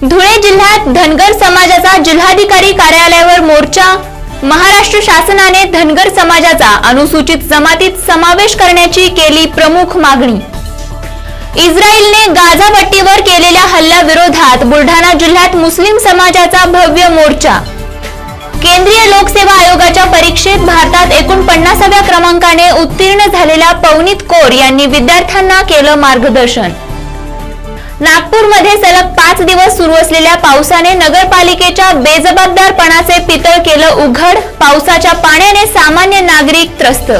धुळे जिल्ह्यात धनगर समाजाचा जिल्हाधिकारी कार्यालयावर मोर्चा। महाराष्ट्र शासनाने धनगर समाजाचा अनुसूचित जमातीत समावेश करण्याची केली प्रमुख मागणी। इस्रायलने गाझा पट्टीवर केलेल्या हल्ल्याविरोधात बुलढाणा जिल्ह्यात मुस्लिम समाजाचा भव्य मोर्चा। केंद्रीय लोकसेवा आयोगाच्या परीक्षेत भारतात 49व्या क्रमांकाने उत्तीर्ण झालेल्या पवनीत कौर यांनी विद्यार्थ्यांना केलं मार्गदर्शन। नागपूरमध्ये सलग 5 दिवस सुरू असलेल्या पावसाने नगरपालिकेच्या बेजबाबदारपणाचे पितळ केलं उघड। पावसाच्या पाण्याने सामान्य नागरिक त्रस्त।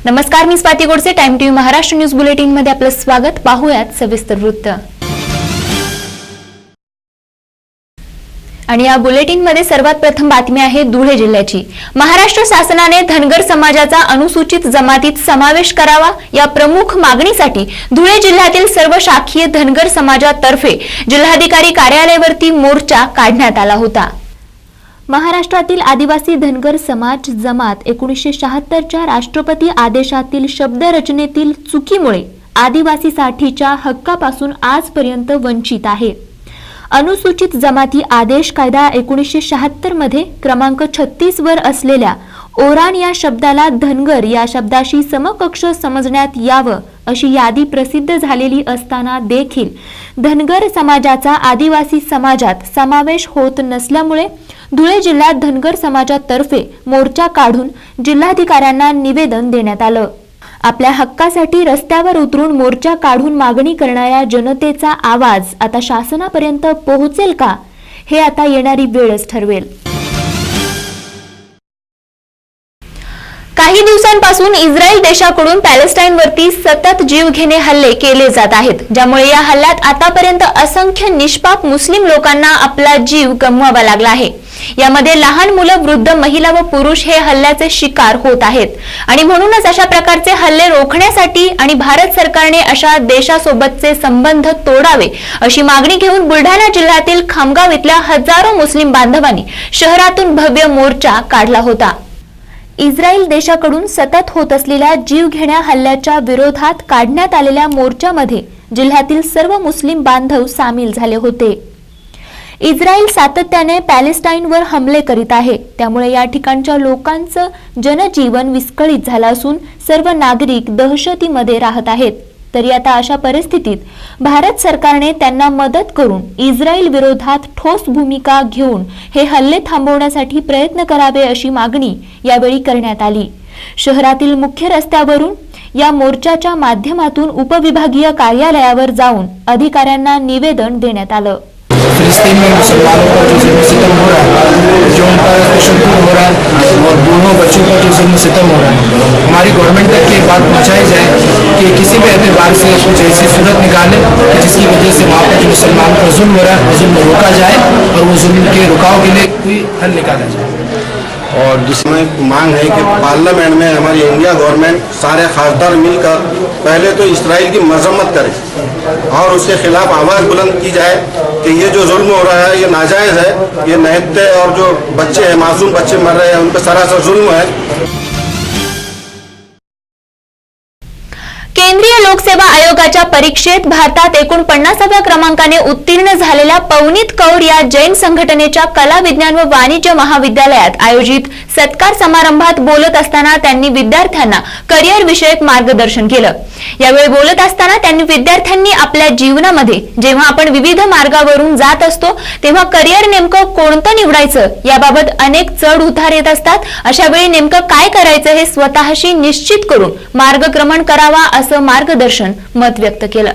नमस्कार, मी Swati Godse, Time TV Maharashtra news bulletin मध्ये आपलं स्वागत। पाहूयात सविस्तर वृत्त। आणि या बुलेटिन मध्ये सर्वात प्रथम बातमी आहे धुळे जिल्ह्याची। महाराष्ट्र शासनाने धनगर समाजाचा अनुसूचित जमातीत समावेश करावा या प्रमुख मागणीसाठी धुळे जिल्ह्यातील सर्व शाखीय धनगर समाजातर्फे जिल्हाधिकारी कार्यालयावरती मोर्चा काढण्यात आला होता। महाराष्ट्रातील आदिवासी धनगर समाज जमात 1976च्या राष्ट्रपती आदेशातील शब्दरचनेतील चुकीमुळे आदिवासीसाठीच्या हक्कापासून आजपर्यंत वंचित आहे। अनुसूचित जमाती आदेश कायदा 1976 मध्ये क्रमांक 36 वर असलेल्या ओराण या शब्दाला धनगर या शब्दाशी समकक्ष समजण्यात यावं अशी यादी प्रसिद्ध झालेली असताना देखील धनगर समाजाचा आदिवासी समाजात समावेश होत नसल्यामुळे धुळे जिल्ह्यात धनगर समाजातर्फे मोर्चा काढून जिल्हाधिकाऱ्यांना निवेदन देण्यात आलं। आपल्या हक्कासाठी रस्त्यावर उतरून मोर्चा काढून मागणी करणाऱ्या जनतेचा आवाज आता शासनापर्यंत पोहोचेल का, हे आता येणारी वेळच ठरवेल। काही दिवसांपासून इस्रायल देशाकडून पॅलेस्टाईनवरती सतत जीवघेणे हल्ले केले जात आहेत, ज्यामुळे या हल्ल्यात आतापर्यंत असंख्य निष्पाप मुस्लिम लोकांना आपला जीव गमवावा लागला आहे। यामध्ये लहान मुलं, वृद्ध, महिला व पुरुष हे हल्ल्याचे शिकार होत आहेत आणि म्हणूनच अशा प्रकारचे हल्ले रोखण्यासाठी आणि भारत सरकारने अशा देशासोबतचे संबंध तोडावे अशी मागणी घेऊन बुलढाणा जिल्ह्यातील खामगाव इथल्या हजारो मुस्लिम बांधवांनी शहरातून भव्य मोर्चा काढला होता। इस्रायल देशाकडून सतत होत असलेल्या जीवघेण्या हल्ल्याच्या विरोधात काढण्यात आलेल्या मोर्चामध्ये जिल्ह्यातील सर्व मुस्लिम बांधव सामील झाले होते। इस्रायल सातत्याने पॅलेस्टाईनवर हमले करीत आहे, त्यामुळे या ठिकाणच्या लोकांचं जनजीवन विस्कळीत झालं असून सर्व नागरिक दहशतीमध्ये राहत आहेत। तरी आता अशा परिस्थितीत भारत सरकारने त्यांना मदत करून इस्रायल विरोधात ठोस भूमिका घेऊन हे हल्ले थांबवण्यासाठी प्रयत्न करावे अशी मागणी यावेळी करण्यात आली। शहरातील मुख्य रस्त्यावरून या मोर्चाच्या माध्यमातून उपविभागीय कार्यालयावर जाऊन अधिकाऱ्यांना निवेदन देण्यात आलं। फिलिस्तीन में मुसलमानों पर जो जुल्म सितम हो रहा है, जो उन पर शोषण हो रहा है और बूढ़ों बच्चों पर जो जुल्म सितम हो रहा है, हमारी गवर्नमेंट तक ये बात पहुंचाई जाए कि किसी भी एतबार से कुछ ऐसी सूरत निकाले कि जिसकी वजह से वहाँ पर जो मुसलमानों पर जुल्म हो रहा है वो जुल्म रोका जाए और वो जुल्म के रुकाव के लिए कोई हल निकाला जाए। और जिसमें मांग है कि पार्लियामेंट में हमारी इंडिया गवर्नमेंट सारे खासदार मिलकर पहले तो इस्राइल की मजम्मत करे और उसके खिलाफ आवाज़ बुलंद की जाए कि ये जो जुल्म हो रहा है ये नाजायज़ है, ये नहते और जो बच्चे हैं, मासूम बच्चे मर रहे हैं, उन पर सरासर जुल्म है। केंद्रीय लोकसेवा आयोगाच्या परीक्षेत भारतात 49व्या क्रमांकाने उत्तीर्ण झालेल्या पवनीत कौर या जैन संघटनेच्या कला, विज्ञान व वाणिज्य महाविद्यालयात आयोजित सत्कार समारंभात बोलत असताना त्यांनी विद्यार्थ्यांना करिअर विषयक मार्गदर्शन केलं। यावेळी बोलत असताना त्यांनी विद्यार्थ्यांनी आपल्या जीवनामध्ये जेव्हा आपण विविध मार्गावरून जात असतो तेव्हा करिअर नेमकं कोणतं निवडायचं याबाबत अनेक चढ उतार येत असतात। अशा वेळी नेमकं काय करायचं हे स्वतःशी निश्चित करून मार्गक्रमण करावा असं मार्गदर्शन मत व्यक्त केलं।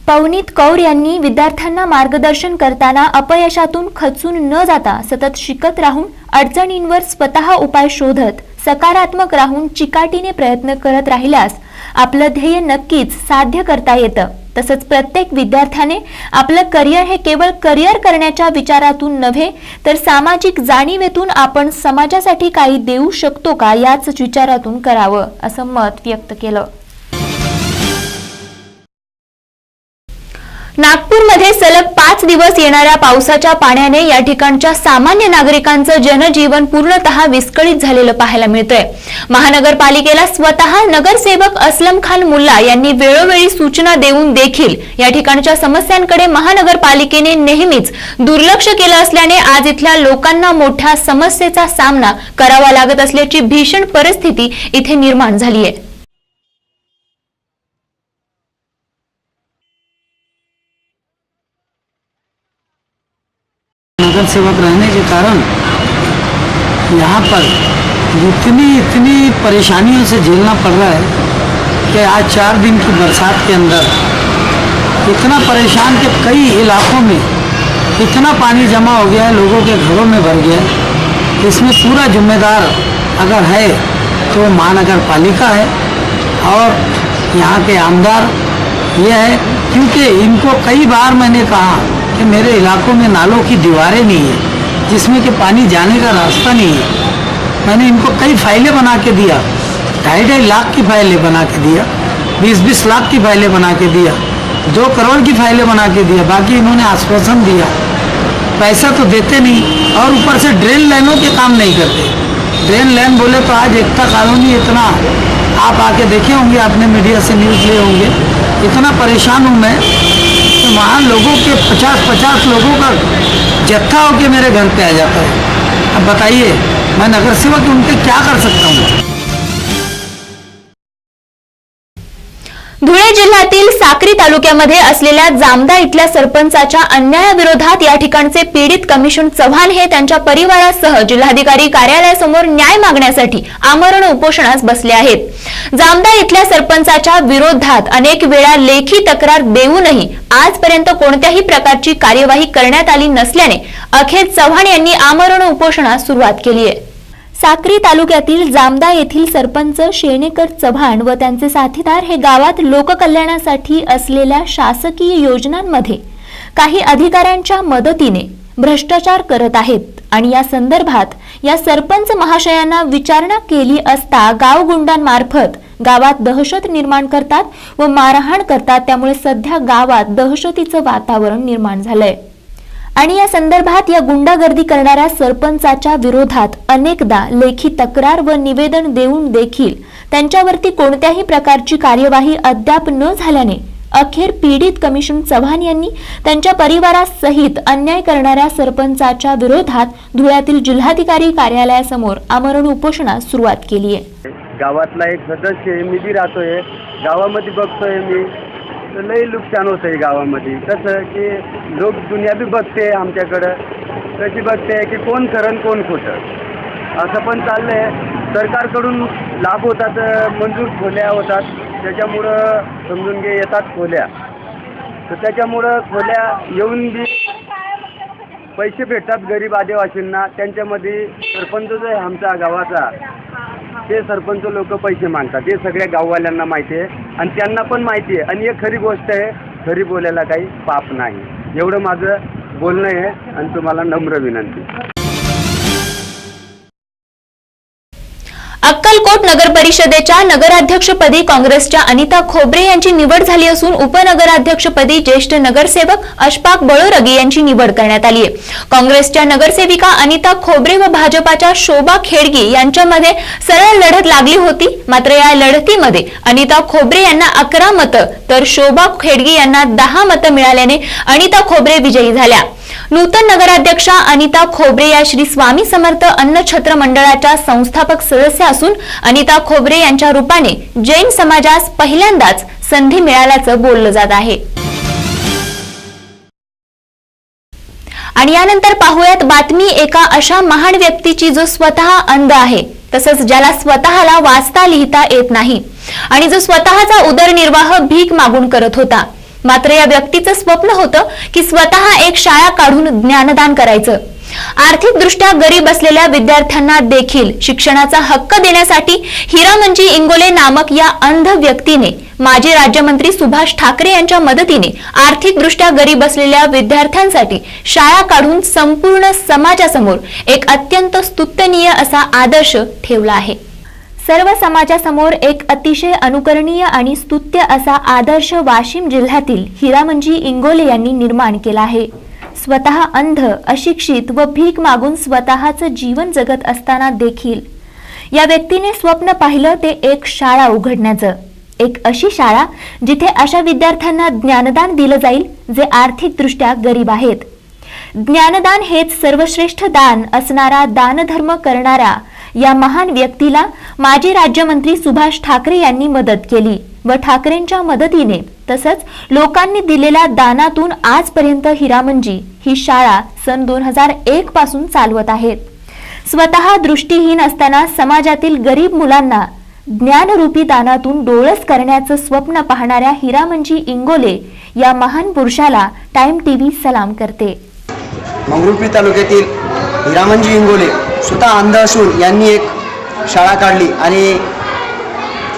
पवनीत कौर यांनी विद्यार्थ्यांना मार्गदर्शन करताना अपयशातून खचून न जाता सतत शिकत राहून अडचणींवर स्वतः उपाय शोधत सकारात्मक राहून चिकाटीने प्रयत्न करत राहिल्यास आपलं ध्येय नक्कीच साध्य करता येतं। तसंच प्रत्येक विद्यार्थ्याने आपलं करिअर हे केवळ करिअर करण्याच्या विचारातून नव्हे तर सामाजिक जाणीवेतून आपण समाजासाठी काही देऊ शकतो का याच विचारातून करावं असं मत व्यक्त केलं। नागपूरमध्ये सलग 5 दिवस येणाऱ्या पावसाच्या पाण्याने या ठिकाणच्या सामान्य नागरिकांचं जनजीवन पूर्णतः विस्कळीत झालेलं पाहायला मिळतंय। महानगरपालिकेला स्वतः नगरसेवक असलम खान मुल्ला यांनी वेळोवेळी सूचना देऊन देखील या ठिकाणच्या समस्यांकडे महानगरपालिकेने नेहमीच दुर्लक्ष केलं असल्याने आज इथल्या लोकांना मोठ्या समस्येचा सामना करावा लागत असल्याची भीषण परिस्थिती इथे निर्माण झाली आहे। नगर सेवक रहने के कारण यहाँ पर इतनी परेशानियों से झेलना पड़ रहा है कि आज 4 दिन की बरसात के अंदर इतना परेशान कि कई इलाकों में इतना पानी जमा हो गया है, लोगों के घरों में भर गया है। इसमें पूरा जिम्मेदार अगर है तो महानगर पालिका है और यहाँ के आमदार ये है, क्योंकि इनको कई बार मैंने कहा कि मेरे इलाकों में नालों की दीवारें नहीं है जिसमें कि पानी जाने का रास्ता नहीं है। मैंने इनको कई फाइलें बना के दिया, 2.5 लाख की फाइलें बना के दिया, 20-20 लाख की फाइलें बना के दिया, 2 करोड़ की फाइलें बना के दिया। बाकी इन्होंने आश्वासन दिया, पैसा तो देते नहीं और ऊपर से ड्रेन लाइनों के काम नहीं करते। ड्रेन लाइन बोले तो आज एकता कॉलोनी इतना, आप आके देखे होंगे, आपने मीडिया से न्यूज़ लिए होंगे, इतना परेशान हूँ मैं तो वहाँ लोगों के 50-50 लोगों का जत्था होके मेरे घर पे आ जाता है। अब बताइए मैं नगर सेवक उनके क्या कर सकता हूँ। धुळे जिल्ह्यातील साक्री तालुक्यामध्ये असलेल्या जामदा इथल्या सरपंचाच्या अन्यायाविरोधात या ठिकाणचे पीडित कमिशन चव्हाण हे त्यांच्या परिवारासह जिल्हाधिकारी कार्यालयासमोर न्याय मागण्यासाठी आमरण उपोषणास बसले आहेत। जामदा इथल्या सरपंचाच्या विरोधात अनेक वेळा लेखी तक्रार देऊनही आजपर्यंत कोणत्याही प्रकारची कार्यवाही करण्यात आली नसल्याने अखेर चव्हाण यांनी आमरण उपोषणास सुरुवात केली आहे। साक्री तालुक्यातील जामदा येथील सरपंच शेणेकर चव्हाण व त्यांचे साथीदार हे गावात लोककल्याणासाठी असलेल्या शासकीय योजनांमध्ये काही अधिकाऱ्यांच्या मदतीने भ्रष्टाचार करत आहेत आणि या संदर्भात या सरपंच महाशयांना विचारणा केली असता गावगुंडांमार्फत गावात दहशत निर्माण करतात व मारहाण करतात। त्यामुळे सध्या गावात दहशतीचं वातावरण निर्माण झालंय आणि या संदर्भात या गुंडागर्दी करणाऱ्या सरपंचाच्या विरोधात अनेकदा लेखी तक्रार व निवेदन देऊन देखील त्यांच्यावरती कोणत्याही प्रकारची कार्यवाही अद्याप न झाल्याने अखेर पीडित कमिशन चव्हाण यांनी त्यांच्या परिवारासहित अन्याय करणाऱ्या सरपंचाच्या विरोधात धुळ्यातील जिल्हाधिकारी कार्यालयासमोर आमरण उपोषणास सुरुवात केली आहे। गावातला एक सदस्य आहे, मी बी राहतोय गावामध्ये, बघतोय मी लई नुकसान होतंय गावामध्ये। कसं की लोक दुनिया बी बघते आमच्याकडं, कशी बघते की कोण खरं कोण खोटं असं पण चाललंय। सरकारकडून लाभ होतात, मंजूर खोल्या होतात, त्याच्यामुळं समजून घे येतात खोल्या, तर त्याच्यामुळं खोल्या येऊन बी पैसे भेटतात गरीब आदिवासींना। त्यांच्यामध्ये सरपंच जो आहे आमचा गावाचा, ते सरपंच लोक पैसे मागतात, हे सगळ्या गाववाल्यांना माहिती आहे आणि त्यांना पण माहिती आहे। आणि एक खरी गोष्ट आहे, खरी बोलायला काही पाप नाही, एवढं माझं बोलणं आहे आणि तुम्हाला नम्र विनंती। अक्कलकोट नगर परिषदेच्या नगराध्यक्षपदी काँग्रेसच्या अनिता खोब्रे यांची निवड झाली असून उपनगराध्यक्षपदी ज्येष्ठ नगरसेवक अशफाक बळोरगी यांची निवड करण्यात आली आहे। काँग्रेसच्या नगरसेविका अनिता खोब्रे व भाजपाच्या शोभा खेडगी यांच्यामध्ये सरळ लढत लागली होती, मात्र या लढतीमध्ये अनिता खोब्रे यांना 11 मतं तर शोभा खेडगी यांना 10 मतं मिळाल्याने अनिता खोब्रे विजयी झाल्या। नूतन नगराध्यक्षा अनिता खोब्रे या श्री स्वामी समर्थ अन्न छत्र मंडळाच्या संस्थापक सदस्य असून अनिता खोब्रे यांच्या रूपाने जैन समाजास पहिल्यांदाच संधी मिळाल्याचं बोललं जात आहे। आणि यानंतर पाहूयात बातमी एका अशा महान व्यक्तीची जो स्वतः अंध आहे, तसंच ज्याला स्वतःला वाचता लिहिता येत नाही आणि जो स्वतःचा उदरनिर्वाह भीक मागून करत होता। मात्र या व्यक्तीचं स्वप्न होतं की स्वतः एक शाळा काढून ज्ञानदान करायचं। आर्थिकदृष्ट्या गरीब असलेल्या विद्यार्थ्यांना देखील शिक्षणाचा हक्क देण्यासाठी हिरामंजी इंगोले नामक या अंध व्यक्तीने माजी राज्यमंत्री सुभाष ठाकरे यांच्या मदतीने आर्थिकदृष्ट्या गरीब असलेल्या विद्यार्थ्यांसाठी शाळा काढून संपूर्ण समाजासमोर एक अत्यंत स्तुत्यनीय असा आदर्श ठेवला आहे। सर्व समाजासमोर एक अतिशय अनुकरणीय आणि स्तुत्य असा आदर्श वाशिम जिल्ह्यातील हिरामंजी इंगोले यांनी निर्माण केला आहे. स्वतः अंध, अशिक्षित व भीक मागून स्वतःचं जीवन जगत असताना देखील या व्यक्तीने स्वप्न पाहिलं ते एक शाळा उघडण्याचं. एक अशी शाळा जिथे अशा विद्यार्थ्यांना ज्ञानदान दिलं जाईल जे आर्थिकदृष्ट्या गरीब आहेत. ज्ञानदान हेच सर्वश्रेष्ठ दान असणारा दानधर्म करणारा या महान व्यक्तीला माजी राज्यमंत्री सुभाष ठाकरे यांनी मदत केली व ठाकरेंच्या मदतीने तसंच लोकांनी दिलेल्या दानातून आजपर्यंत हिरामंजी ही शाळा सन 2001 पासून चालवत आहेत. स्वतः दृष्टीहीन असताना समाजातील गरीब मुलांना ज्ञानरूपी दानातून डोळस करण्याचं स्वप्न पाहणाऱ्या हिरामंजी इंगोले या महान पुरुषाला टाइम टीव्ही सलाम करते. मंगरुळपीर तालुक्यातील हिरामंजी इंगोले स्वतः अंध असून यांनी एक शाळा काढली आणि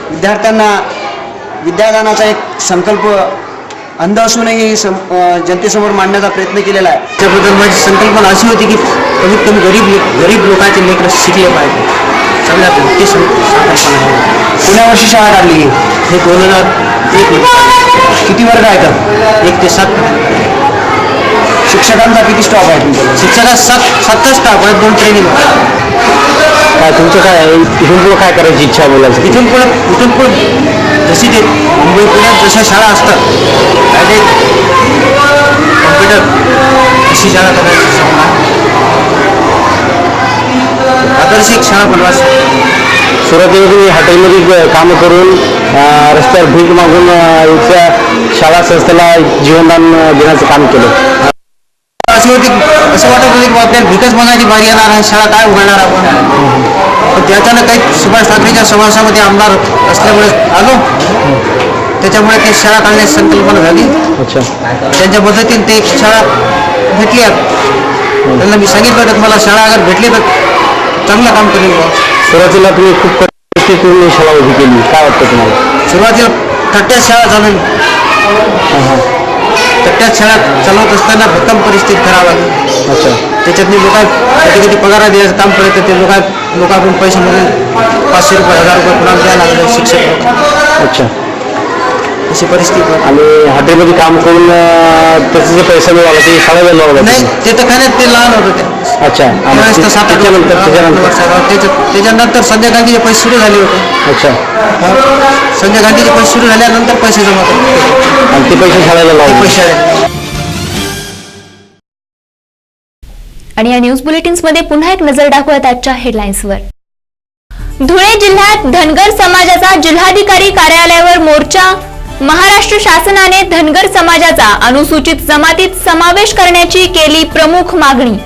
विद्यार्थ्यांना विद्यादानाचा एक संकल्प अंध असूनही जनतेसमोर मांडण्याचा प्रयत्न केलेला आहे. त्याबद्दल माझी संकल्पना अशी होती की कमीत कमी गरीब लोकांचे लेकरं शिकले पाहिजे. सगळ्यात मोठी संकल्पना आहे. पुण्या वर्षी शाळा काढली हे 2001. किती वर्ग आहेत? 1 ते 7. शिक्षकांचा किती स्टॉप आहे तुमचा? शिक्षकांचा 7 स्टाफ आहे, 2 ट्रेनिंग. काय तुमचं काय इथून पुढे काय करायची इच्छा आहे मुलांची? इथून पुढे जशी ते मुंबई पुण्यात जशा शाळा असतात कॉम्प्युटर अशी शाळा करायची. आदर्श एक शाळा बनवायची. सुरुवातीला तुम्ही हॉटेलमध्ये कामं करून रस्त्यावर भीक मागून इथल्या शाळा संस्थेला जीवनदान देण्याचं काम केलं. असं वाटत होतं की आपल्याला भीकच मागायची बारी येणार आहे, शाळा काय उघडणार आपण. पण त्याच्यानं काही सुभाष ठाकरेच्या समाजामध्ये आमदार असल्यामुळे आलो, त्याच्यामुळे ती शाळा काढण्याची संकल्पना झाली. अच्छा. त्यांच्या मदतीने ते शाळा भेटली. त्यांना मी सांगितलं होतं मला शाळा अगर भेटली तर चांगलं काम करेल. सुरुवातीला तुम्ही खूप परिस्थितीतून शाळा उभी केली, काय वाटतं तुम्हाला? सुरुवातीला कट्ट्यात शाळा चालवली. कट्ट्यात शाळा चालवत असताना भक्कम परिस्थिती खराब आली. अच्छा. त्याच्यातली कधी कधी पगार द्यायचं काम पडतं, ते लोकांकडून पैसे मिळून 500 रुपये 1000 रुपये कुणाला द्यायला लागले शिक्षक. अच्छा. अशी परिस्थिती. आणि हॉटेलमध्ये काम करून त्याचे जे पैसा मिळाला ते शाळा मिळाला नाही. ते तर काय नाही, ते लहान होतं ते. अच्छा. त्याच्यानंतर संजय गांधीचे पैसे सुरू झाले होते. अच्छा. संजय गांधीचे पैसे सुरू झाल्यानंतर पैसे जमा करतो आणि ते पैसे शाळेला लावले. पैसे. आणि या न्यूज बुलेटिन्स मध्ये पुन्हा एक नजर टाकूयात आजच्या हेडलाईन्सवर. धुळे जिल्ह्यात धनगर समाजाचा जिल्हाधिकारी कार्यालयावर मोर्चा. महाराष्ट्र शासनाने धनगर समाजाचा अनुसूचित जमातीत समावेश करण्याची केली प्रमुख मागणी.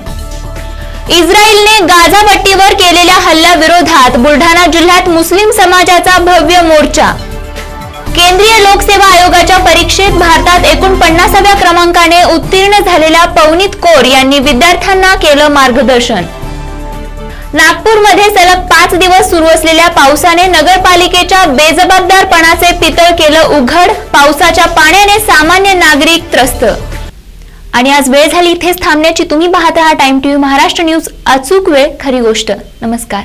इस्रायलने गाझा पट्टीवर केलेल्या हल्ल्याविरोधात बुलढाणा जिल्ह्यात मुस्लिम समाजाचा भव्य मोर्चा. केंद्रीय लोकसेवा आयोगाच्या परीक्षेत भारतात 49व्या क्रमांकाने उत्तीर्ण झालेल्या पवनीत कौर यांनी विद्यार्थ्यांना केलं मार्गदर्शन. नागपूरमध्ये सलग 5 दिवस सुरू असलेल्या पावसाने नगरपालिकेच्या बेजबाबदारपणाचे पितळ केलं उघड. पावसाच्या पाण्याने सामान्य नागरिक त्रस्त. आणि आज वेळ झाली इथेच थांबण्याची. तुम्ही पाहत राहा टाइम टीव्ही महाराष्ट्र न्यूज. अचूक वेळ, खरी गोष्ट. नमस्कार.